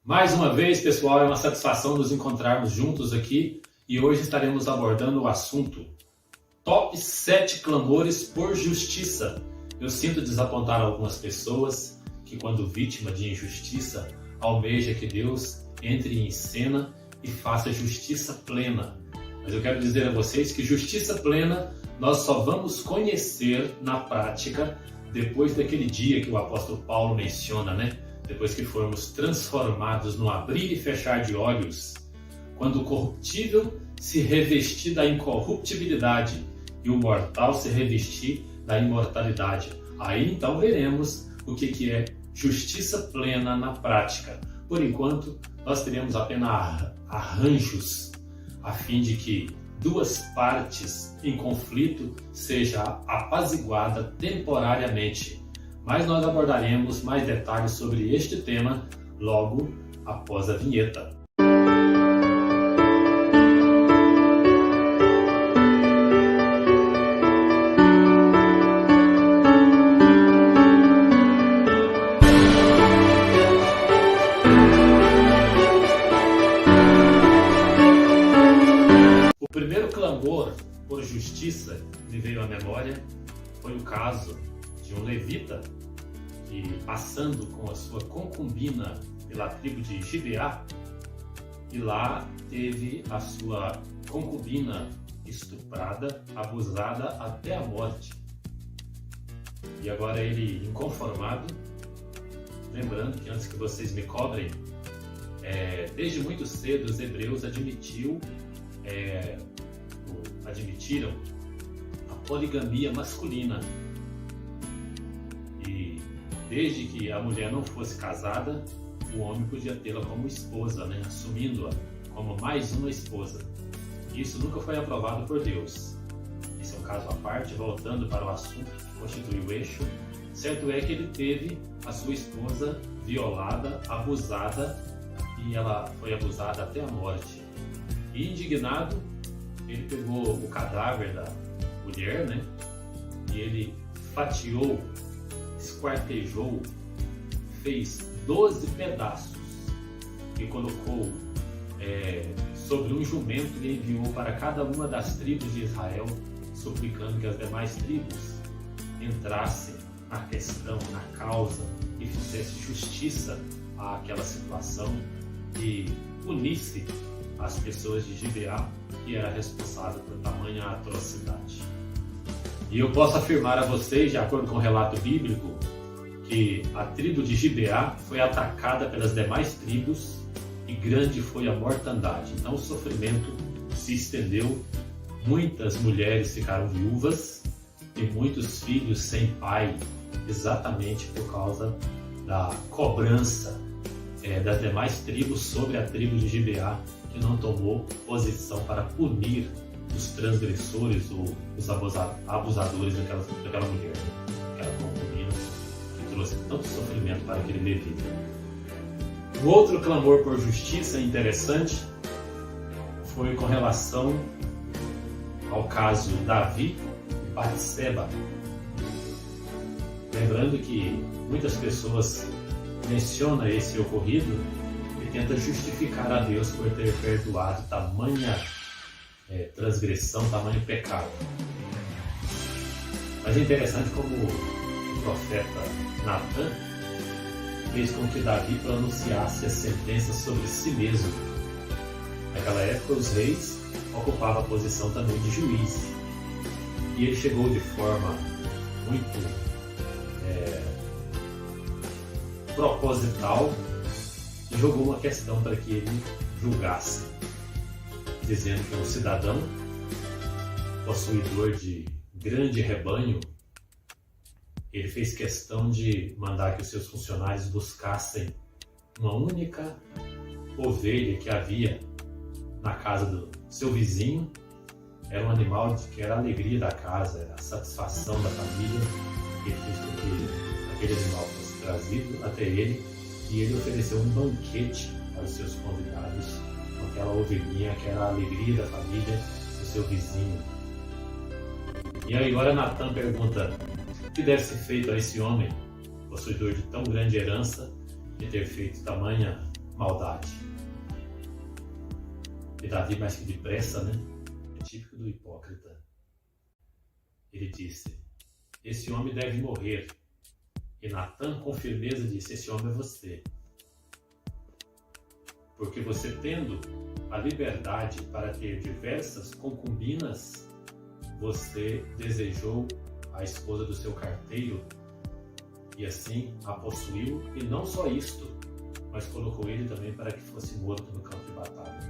Mais uma vez, pessoal, é uma satisfação nos encontrarmos juntos aqui e hoje estaremos abordando o assunto Top 7 clamores por justiça. Eu sinto desapontar algumas pessoas que, quando vítima de injustiça, almeja que Deus entre em cena e faça justiça plena. Mas eu quero dizer a vocês que justiça plena nós só vamos conhecer na prática depois daquele dia que o apóstolo Paulo menciona, né? Depois que formos transformados no abrir e fechar de olhos, quando o corruptível se revestir da incorruptibilidade e o mortal se revestir da imortalidade. Aí então veremos o que é justiça plena na prática. Por enquanto, nós teremos apenas arranjos a fim de que duas partes em conflito seja apaziguada temporariamente. Mas nós abordaremos mais detalhes sobre este tema logo após a vinheta. O primeiro clamor por justiça me veio à memória foi o caso de um levita que, passando com a sua concubina pela tribo de Gibeá, e lá teve a sua concubina estuprada, abusada até a morte. E agora ele, inconformado, lembrando que antes que vocês me cobrem, desde muito cedo os hebreus admitiram a poligamia masculina. E desde que a mulher não fosse casada, o homem podia tê-la como esposa, né? Assumindo-a como mais uma esposa. Isso nunca foi aprovado por Deus. Esse é um caso à parte, voltando para o assunto que constitui o eixo. Certo é que ele teve a sua esposa violada, abusada, e ela foi abusada até a morte. E indignado, ele pegou o cadáver da mulher, né? E ele fatiou, esquartejou, fez 12 pedaços e colocou sobre um jumento e enviou para cada uma das tribos de Israel, suplicando que as demais tribos entrassem na questão, na causa e fizesse justiça àquela situação e punisse as pessoas de Gibeá, que era responsável por tamanha atrocidade. E eu posso afirmar a vocês, de acordo com o relato bíblico, que a tribo de Gibeá foi atacada pelas demais tribos e grande foi a mortandade. Então o sofrimento se estendeu, muitas mulheres ficaram viúvas e muitos filhos sem pai, exatamente por causa da cobrança das demais tribos sobre a tribo de Gibeá, que não tomou posição para punir os transgressores ou os abusadores daquela mulher, aquela concubina, que trouxe tanto sofrimento para aquele levita. Um outro clamor por justiça interessante foi com relação ao caso Davi e Batseba. Lembrando que muitas pessoas mencionam esse ocorrido e tentam justificar a Deus por ter perdoado tamanha transgressão, tamanho pecado. Mas é interessante como o profeta Natan fez com que Davi pronunciasse a sentença sobre si mesmo. Naquela época, os reis ocupavam a posição também de juiz. E ele chegou de forma muito proposital e jogou uma questão para que ele julgasse, dizendo que um cidadão possuidor de grande rebanho, ele fez questão de mandar que os seus funcionários buscassem uma única ovelha que havia na casa do seu vizinho. Era um animal que era a alegria da casa, era a satisfação da família. Ele fez com que aquele animal fosse trazido até ele e ele ofereceu um banquete para os seus convidados com aquela ovelhinha que era a alegria da família do seu vizinho. E aí agora Natan pergunta: o que deve ser feito a esse homem, possuidor de tão grande herança, de ter feito tamanha maldade. E Davi, mais que depressa, né? É típico do hipócrita. Ele disse: esse homem deve morrer. E Natan, com firmeza, disse: esse homem é você. Porque você, tendo a liberdade para ter diversas concubinas, você desejou a esposa do seu carteiro e assim a possuiu, e não só isto, mas colocou ele também para que fosse morto no campo de batalha.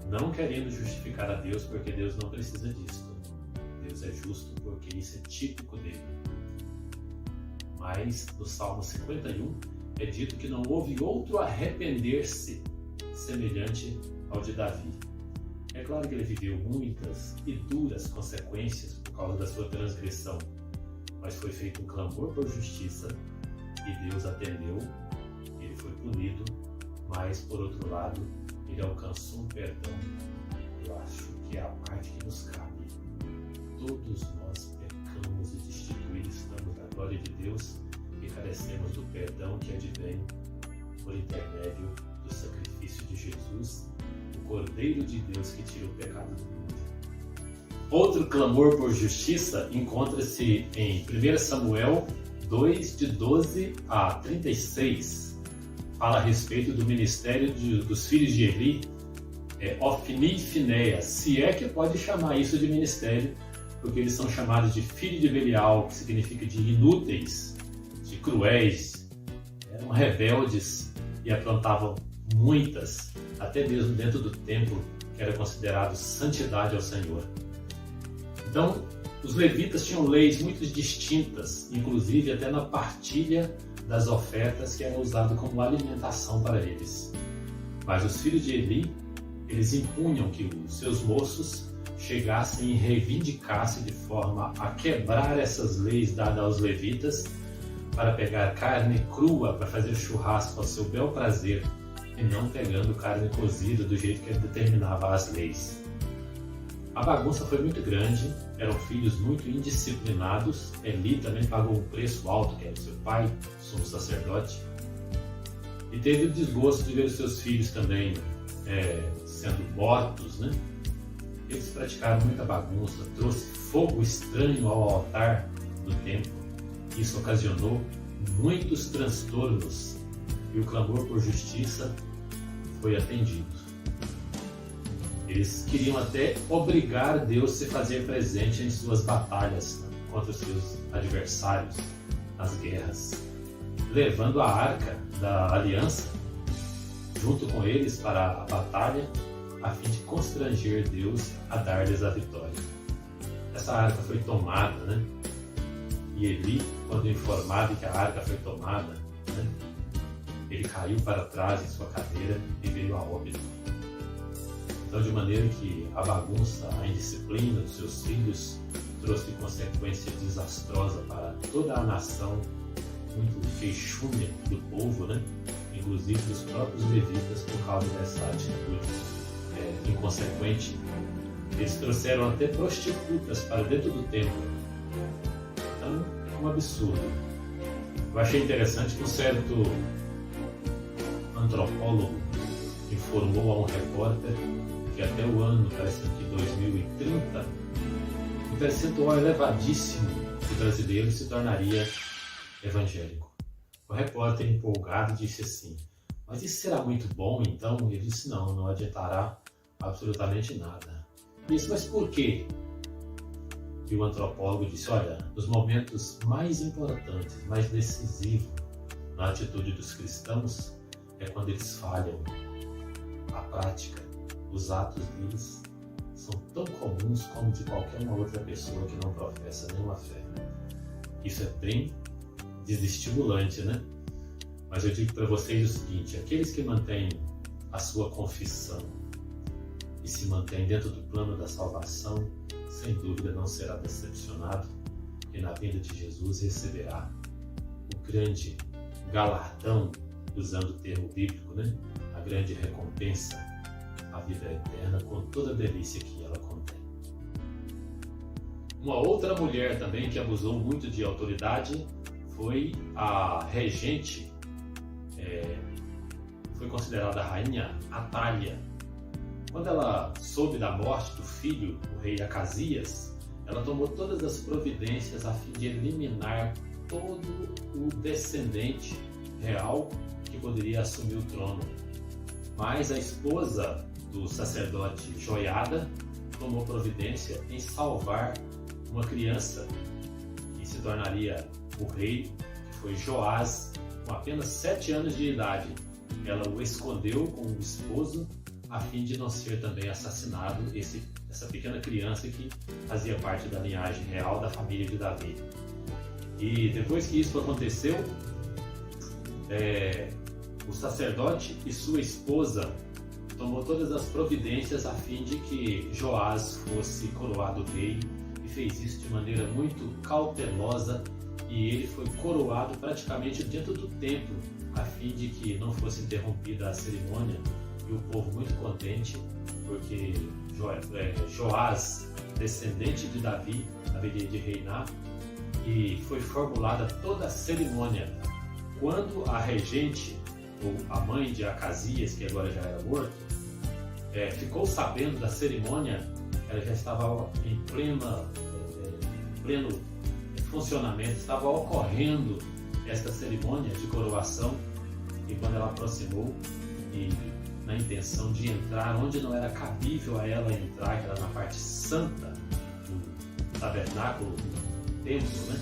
Não querendo justificar a Deus, porque Deus não precisa disso. Deus é justo porque isso é típico dele. Mas no Salmo 51 é dito que não houve outro arrepender-se semelhante ao de Davi. É claro que ele viveu muitas e duras consequências por causa da sua transgressão, mas foi feito um clamor por justiça e Deus atendeu. Ele foi punido, mas por outro lado ele alcançou um perdão. Eu acho que é a parte que nos cabe. Todos nós pecamos e destituídos estamos da glória de Deus e carecemos do perdão que advém por intermédio do sacrifício de Jesus, o Cordeiro de Deus que tira o pecado do mundo. Outro clamor por justiça encontra-se em 1 Samuel 2, de 12 a 36. Fala a respeito do ministério dos filhos de Eli, Ofni e Finéias, se é que pode chamar isso de ministério, porque eles são chamados de filho de Belial, que significa de inúteis, de cruéis, eram rebeldes e aprontavam muitas, até mesmo dentro do templo, que era considerado santidade ao Senhor. Então, os levitas tinham leis muito distintas, inclusive até na partilha das ofertas que era usado como alimentação para eles. Mas os filhos de Eli, eles impunham que os seus moços chegassem e reivindicassem de forma a quebrar essas leis dadas aos levitas para pegar carne crua para fazer churrasco ao seu bel prazer e não pegando carne cozida do jeito que ele determinava as leis. A bagunça foi muito grande, eram filhos muito indisciplinados. Eli também pagou um preço alto, que era seu pai, sumo sacerdote, e teve o desgosto de ver os seus filhos também sendo mortos, né? Eles praticaram muita bagunça, trouxe fogo estranho ao altar do templo. Isso ocasionou muitos transtornos e o clamor por justiça foi atendido. Eles queriam até obrigar Deus a se fazer presente em suas batalhas contra os seus adversários nas guerras, levando a arca da aliança junto com eles para a batalha, a fim de constranger Deus a dar-lhes a vitória. Essa arca foi tomada, né? E Eli, quando informado que a arca foi tomada, né, ele caiu para trás em sua cadeira e veio a óbito. Então, de maneira que a bagunça, a indisciplina dos seus filhos trouxe consequência desastrosa para toda a nação, muito queixúmia do povo, né? Inclusive dos próprios levitas, por causa dessa atitude inconsequente. Eles trouxeram até prostitutas para dentro do templo. Então, um absurdo. Eu achei interessante que um certo antropólogo informou a um repórter que até o ano, parece que 2030, um percentual elevadíssimo de brasileiros se tornaria evangélico. O repórter, empolgado, disse assim: mas isso será muito bom, então? Ele disse: não adiantará absolutamente nada. Isso, mas por quê? E o antropólogo disse: olha, nos momentos mais importantes, mais decisivos na atitude dos cristãos é quando eles falham. A prática, os atos deles são tão comuns como de qualquer uma outra pessoa que não professa nenhuma fé. Isso é bem desestimulante, né? Mas eu digo para vocês o seguinte: aqueles que mantêm a sua confissão e se mantêm dentro do plano da salvação, sem dúvida não será decepcionado e na vinda de Jesus receberá o grande galardão, usando o termo bíblico, né? A grande recompensa, a vida eterna, com toda a delícia que ela contém. Uma outra mulher também que abusou muito de autoridade foi a regente considerada a rainha Atália. Quando ela soube da morte do filho, o rei Acasias, ela tomou todas as providências a fim de eliminar todo o descendente real que poderia assumir o trono. Mas a esposa do sacerdote Joiada tomou providência em salvar uma criança que se tornaria o rei, que foi Joás, com apenas 7 anos de idade. Ela o escondeu com o esposo a fim de não ser também assassinado essa pequena criança que fazia parte da linhagem real da família de Davi. E depois que isso aconteceu, o sacerdote e sua esposa tomou todas as providências a fim de que Joás fosse coroado rei, e fez isso de maneira muito cautelosa, e ele foi coroado praticamente dentro do templo, a fim de que não fosse interrompida a cerimônia, e o povo muito contente, porque Joás, descendente de Davi, haveria de reinar, e foi formulada toda a cerimônia. Quando a regente, ou a mãe de Acasias, que agora já era morto, ficou sabendo da cerimônia, ela já estava em pleno funcionamento, estava ocorrendo esta cerimônia de coroação, e quando ela aproximou, e na intenção de entrar onde não era cabível a ela entrar, que era na parte santa do tabernáculo, do templo, né?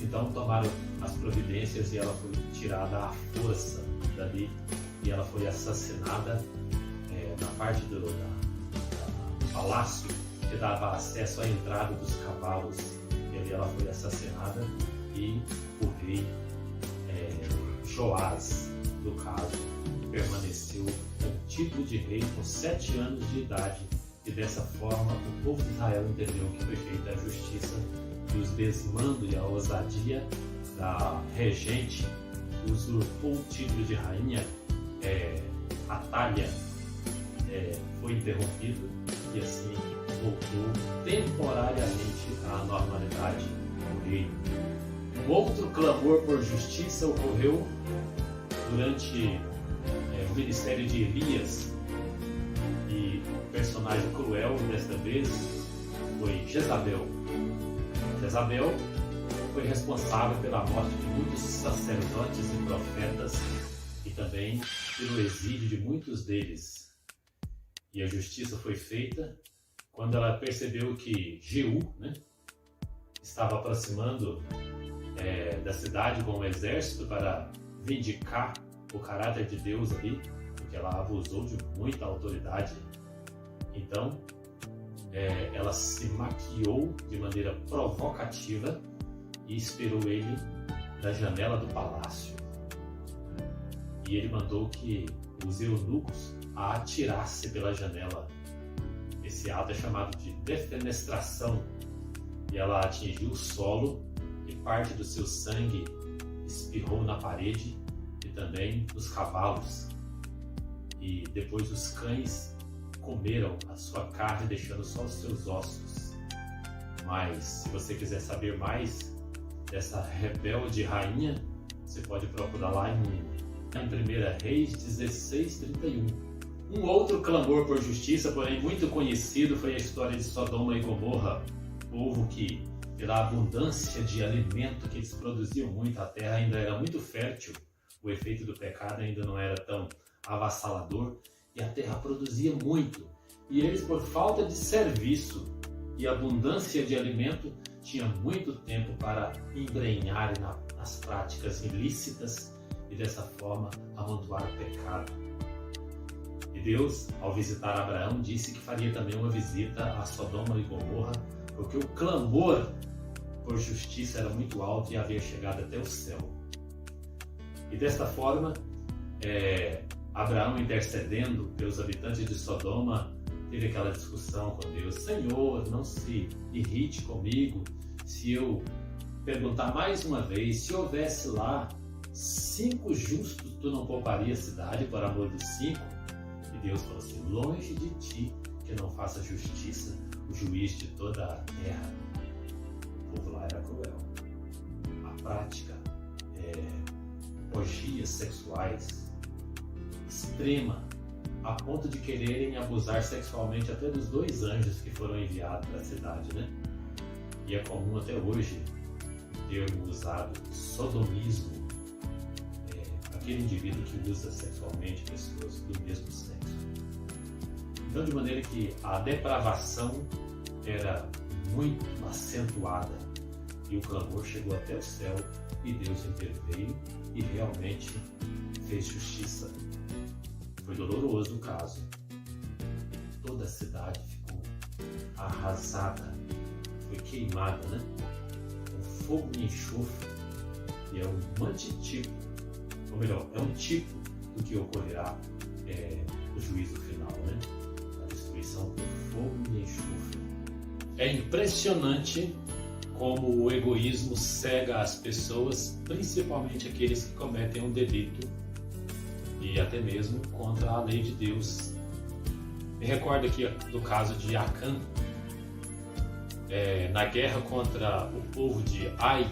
Então tomaram as providências e ela foi tirada à força dali, e ela foi assassinada na parte do palácio que dava acesso à entrada dos cavalos. E ali ela foi assassinada, e o rei Joás, no caso, permaneceu com o título de rei com 7 anos de idade, e dessa forma o povo de Israel entendeu que foi feita a justiça, e os desmandos e a ousadia da regente que usurpou o título de rainha Atália foi interrompido, e assim voltou temporariamente à normalidade do reino. Um outro clamor por justiça ocorreu durante o ministério de Elias, e o personagem cruel desta vez foi Jezabel. Jezabel foi responsável pela morte de muitos sacerdotes e profetas, e também pelo exílio de muitos deles. E a justiça foi feita quando ela percebeu que Jeú, estava aproximando da cidade com um exército para vindicar o caráter de Deus ali, porque ela abusou de muita autoridade. Então, ela se maquiou de maneira provocativa e esperou ele da janela do palácio. E ele mandou que os eunucos a atirasse pela janela. Esse ato é chamado de defenestração, e ela atingiu o solo, e parte do seu sangue espirrou na parede e também nos cavalos. E depois os cães comeram a sua carne, deixando só os seus ossos. Mas se você quiser saber mais dessa rebelde rainha, você pode procurar lá em 1 Reis 16:31. Um outro clamor por justiça, porém muito conhecido, foi a história de Sodoma e Gomorra, povo que, pela abundância de alimento que eles produziam muito, a terra ainda era muito fértil, o efeito do pecado ainda não era tão avassalador, e a terra produzia muito, e eles, por falta de serviço e abundância de alimento, tinham muito tempo para embrenharem nas práticas ilícitas, e dessa forma amontoar o pecado. E Deus, ao visitar Abraão, disse que faria também uma visita a Sodoma e Gomorra, porque o clamor por justiça era muito alto e havia chegado até o céu. E desta forma, Abraão, intercedendo pelos habitantes de Sodoma, teve aquela discussão com Deus: Senhor, não se irrite comigo se eu perguntar mais uma vez, se houvesse lá 5 justos, tu não pouparia a cidade por amor dos 5? E Deus falou assim: longe de ti que não faça justiça o juiz de toda a terra. O povo lá era cruel. A prática, orgias sexuais, extrema, a ponto de quererem abusar sexualmente até dos 2 anjos que foram enviados para a cidade, né? E é comum até hoje termo usado sodomismo, aquele indivíduo que usa sexualmente pessoas do mesmo sexo. Então, de maneira que a depravação era muito acentuada e o clamor chegou até o céu e Deus interveio e realmente fez justiça. Foi doloroso o caso. Toda a cidade ficou arrasada, foi queimada, né? Com fogo e enxofre, e é um antitipo, ou melhor, é um tipo do que ocorrerá no juízo final, né? A destruição por fogo e enxofre. É impressionante como o egoísmo cega as pessoas, principalmente aqueles que cometem um delito e até mesmo contra a lei de Deus. Me recordo aqui do caso de Acã, na guerra contra o povo de Ai,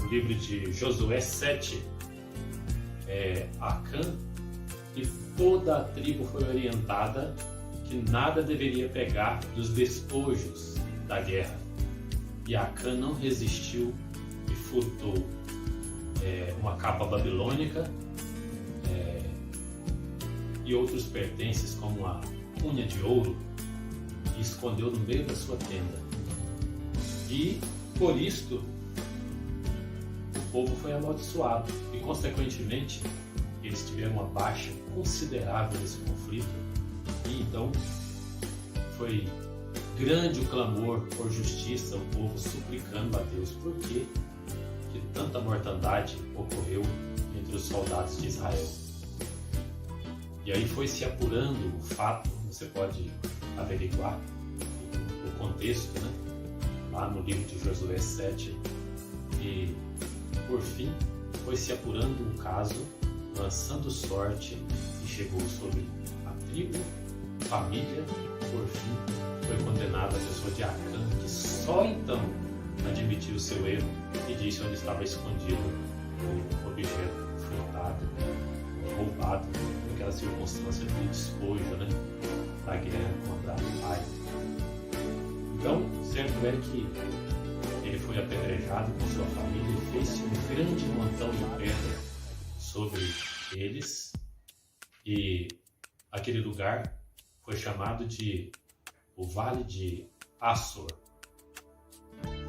no livro de Josué 7, Acã e toda a tribo foi orientada que nada deveria pegar dos despojos da guerra. E Acã não resistiu e furtou uma capa babilônica e outros pertences, como a unha de ouro, e escondeu no meio da sua tenda. E, por isto, o povo foi amaldiçoado e, consequentemente, eles tiveram uma baixa considerável nesse conflito. E então foi grande o clamor por justiça, o povo suplicando a Deus por que tanta mortandade ocorreu entre os soldados de Israel. E aí foi se apurando o fato, você pode averiguar o contexto, né? Lá no livro de Josué 7, e por fim foi se apurando o caso, lançando sorte, e chegou sobre a tribo, família, por fim foi condenada a pessoa de Acã, que só então admitiu o seu erro e disse onde estava escondido o objeto furtado, roubado, naquela circunstância de despojo, né, da guerra contra Ai. Então, certo é que ele foi apedrejado com sua família e fez-se um grande montão de pedra sobre eles, e aquele lugar foi chamado de o Vale de Açor.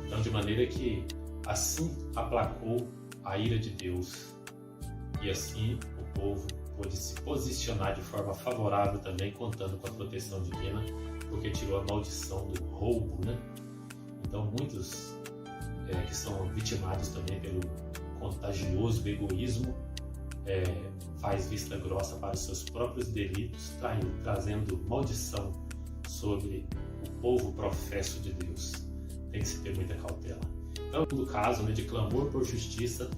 Então, de maneira que assim aplacou a ira de Deus, e assim o povo pôde se posicionar de forma favorável também, contando com a proteção divina, porque tirou a maldição do roubo, né? Então, muitos que são vitimados também pelo contagioso egoísmo, faz vista grossa para os seus próprios delitos, trazendo maldição sobre o povo professo de Deus. Tem que se ter muita cautela. Então, no caso, né, de clamor por justiça,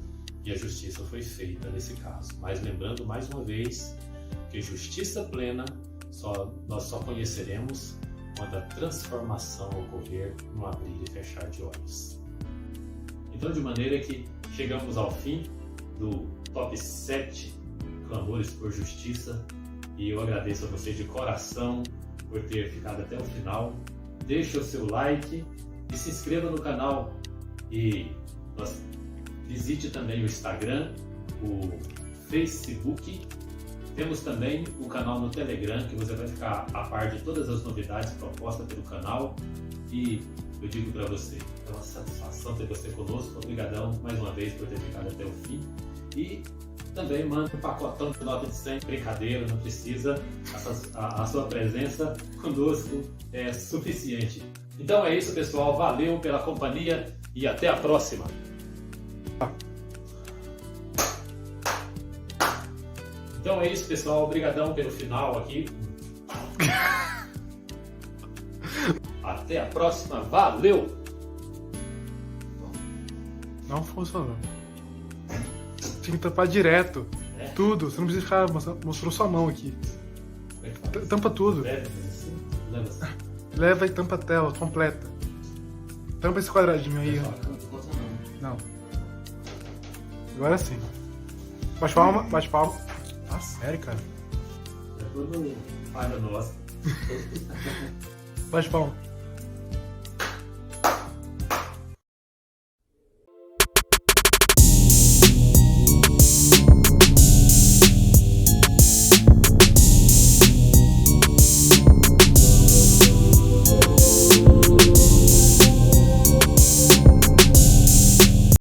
e a justiça foi feita nesse caso. Mas lembrando mais uma vez que justiça plena nós só conheceremos quando a transformação ocorrer no abrir e fechar de olhos. Então, de maneira que chegamos ao fim do top 7 clamores por justiça, e eu agradeço a você de coração por ter ficado até o final. Deixe o seu like e se inscreva no canal, e visite também o Instagram, o Facebook. Temos também o canal no Telegram, que você vai ficar a par de todas as novidades propostas pelo canal. E eu digo para você, é uma satisfação ter você conosco. Obrigadão mais uma vez por ter ficado até o fim. E também manda um pacotão de nota de 100, brincadeira, não precisa. A sua presença conosco é suficiente. Então é isso, pessoal. Valeu pela companhia e até a próxima. Então é isso, pessoal. Obrigadão pelo final aqui. Até a próxima. Valeu! Não funcionou. Tinha que tampar direto. Tudo. Você não precisa ficar mostrou sua mão aqui. Tampa tudo. Leva e tampa a tela completa. Tampa esse quadradinho aí. Não. Agora sim. Bate palma. Ah, sério, cara. tudo falha nossa. Bate palma.